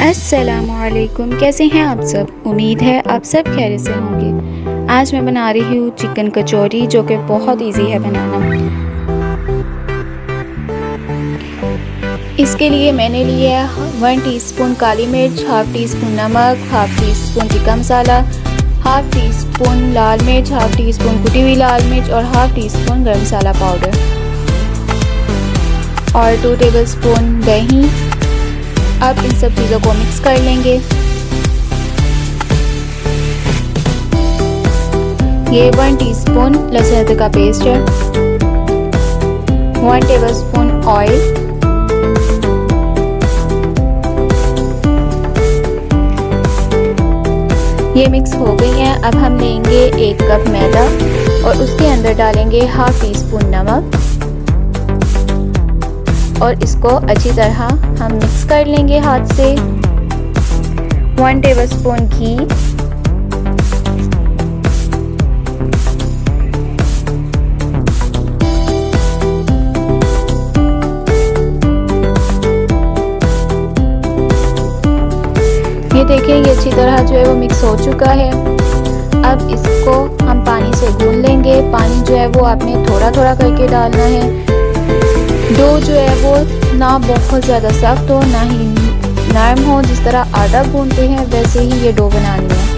अस्सलामुअलैकुम, कैसे हैं आप सब। उम्मीद है आप सब खैरियत से होंगे। आज मैं बना रही हूँ चिकन कचौरी, जो कि बहुत इजी है बनाना। इसके लिए मैंने लिया 1 टीस्पून काली मिर्च, हाफ टी स्पून नमक, half tea spoon tikka masala, half tea spoon लाल मिर्च, हाफ टी स्पून कुटी हुई लाल मिर्च और हाफ टी स्पून गर्म मसाला पाउडर और 2 टेबलस्पून दही। अब इन सब चीज़ों को मिक्स कर लेंगे। ये 1 टीस्पून लहसुन अदरक का पेस्ट है, 1 टेबलस्पून ऑयल, ये मिक्स हो गई है। अब हम लेंगे 1 कप मैदा और उसके अंदर डालेंगे हाफ टी स्पून नमक और इसको अच्छी तरह हम मिक्स कर लेंगे हाथ से। 1 टेबलस्पून घी, ये देखिए ये अच्छी तरह जो है वो मिक्स हो चुका है। अब इसको हम पानी से गूंद लेंगे। पानी जो है वो आपने थोड़ा थोड़ा करके डालना है। डो जो है वो ना बहुत ज़्यादा सख्त हो ना ही नरम हो। जिस तरह आटा गूंदते हैं वैसे ही ये डो बनानी है।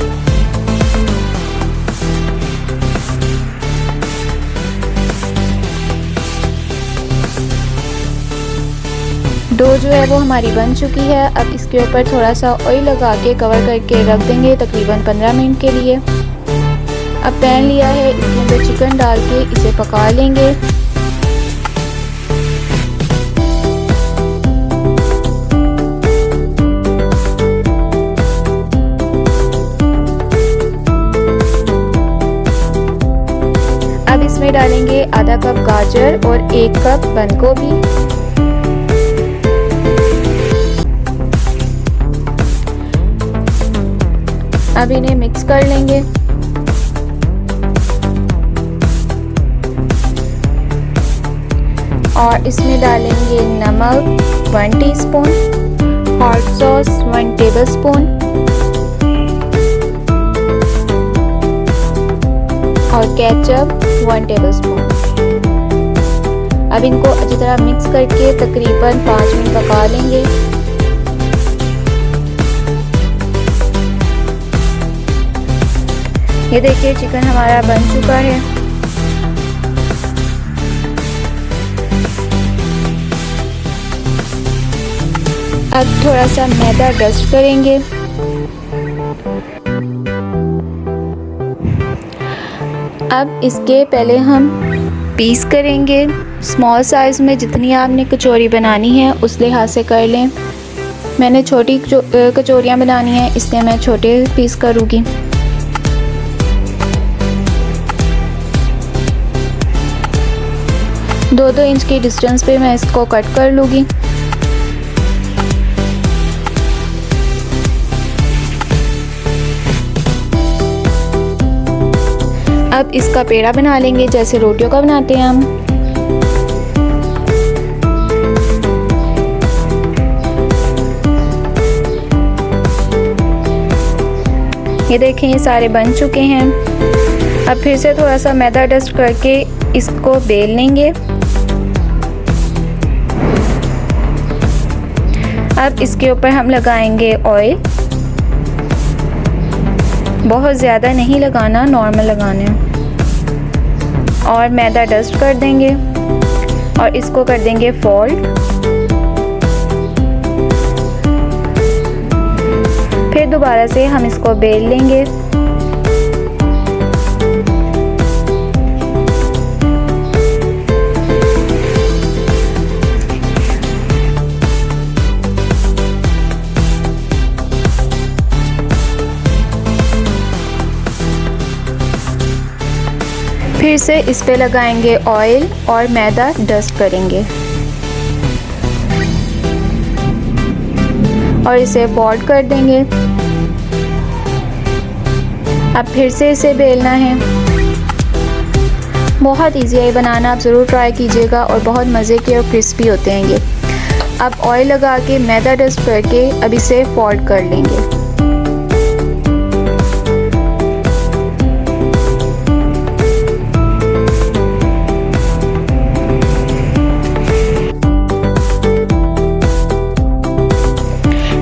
डो जो है वो हमारी बन चुकी है। अब इसके ऊपर थोड़ा सा ऑयल लगा के कवर करके रख देंगे तकरीबन 15 मिनट के लिए। अब पैन लिया है, इसके अंदर चिकन डाल के इसे पका लेंगे। अब इसमें डालेंगे आधा कप गाजर और 1 कप बंद गोभी। अब इन्हें मिक्स कर लेंगे। और इसमें डालेंगे नमक 1 टीस्पून, हॉट सॉस 1 टेबलस्पून और केचप 1 टेबलस्पून। अब इनको अच्छी तरह मिक्स करके तकरीबन 5 मिनट पका लेंगे। ये देखिए चिकन हमारा बन चुका है। अब थोड़ा सा मैदा डस्ट करेंगे। अब इसके पहले हम पीस करेंगे। स्मॉल साइज़ में जितनी आपने कचौरी बनानी है उस लिहाज से कर लें। मैंने छोटी कचौरियाँ बनानी है इसलिए मैं छोटे पीस करूँगी। दो इंच की डिस्टेंस पे मैं इसको कट कर लूँगी। अब इसका पेड़ा बना लेंगे जैसे रोटियों का बनाते हैं हम। ये देखें ये सारे बन चुके हैं। अब फिर से थोड़ा सा मैदा डस्ट करके इसको बेल लेंगे। अब इसके ऊपर हम लगाएंगे ऑयल। बहुत ज़्यादा नहीं लगाना, नॉर्मल लगाना है। और मैदा डस्ट कर देंगे और इसको कर देंगे फोल्ड। फिर दोबारा से हम इसको बेल लेंगे। फिर से इस पे लगाएंगे ऑयल और मैदा डस्ट करेंगे और इसे फोल्ड कर देंगे। अब फिर से इसे बेलना है। बहुत इजी है बनाना, आप ज़रूर ट्राई कीजिएगा और बहुत मज़े के और क्रिस्पी होते हैं ये। अब ऑयल लगा के मैदा डस्ट करके अब इसे फोल्ड कर लेंगे।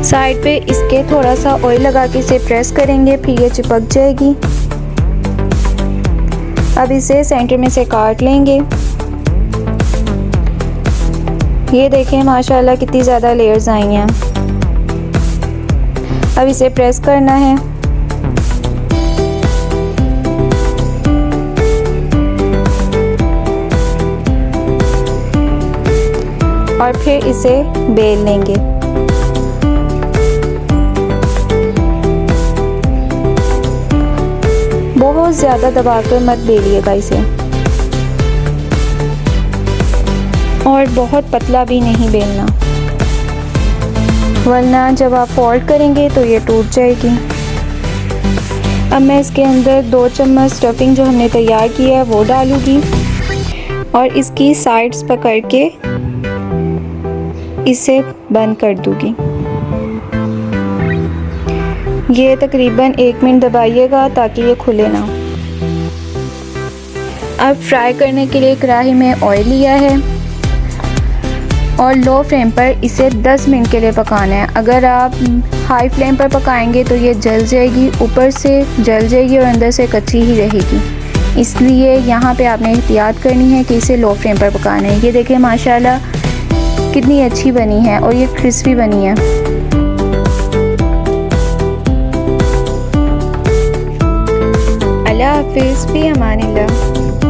साइड पे इसके थोड़ा सा ऑयल लगा के इसे प्रेस करेंगे, फिर ये चिपक जाएगी। अब इसे सेंटर में से काट लेंगे। ये देखें माशाल्लाह कितनी ज़्यादा लेयर्स आई हैं। अब इसे प्रेस करना है और फिर इसे बेल लेंगे। बहुत ज़्यादा दबाकर मत बेलिएगा इसे, और बहुत पतला भी नहीं बेलना, वरना जब आप फोल्ड करेंगे तो ये टूट जाएगी। अब मैं इसके अंदर 2 चम्मच स्टफिंग जो हमने तैयार किया है वो डालूँगी और इसकी साइड्स पकड़ के इसे बंद कर दूँगी। ये तकरीबन 1 मिनट दबाइएगा ताकि ये खुले ना। अब फ्राई करने के लिए कढ़ाई में ऑयल लिया है और लो फ्लेम पर इसे 10 मिनट के लिए पकाना है। अगर आप हाई फ्लेम पर पकाएंगे तो ये जल जाएगी, ऊपर से जल जाएगी और अंदर से कच्ची ही रहेगी। इसलिए यहाँ पे आपने एहतियात करनी है कि इसे लो फ्लेम पर पकाना है। ये देखें माशाल्लाह कितनी अच्छी बनी है और ये क्रिस्पी बनी है। अल्लाह हाफिज़, फी अमानिल्लाह।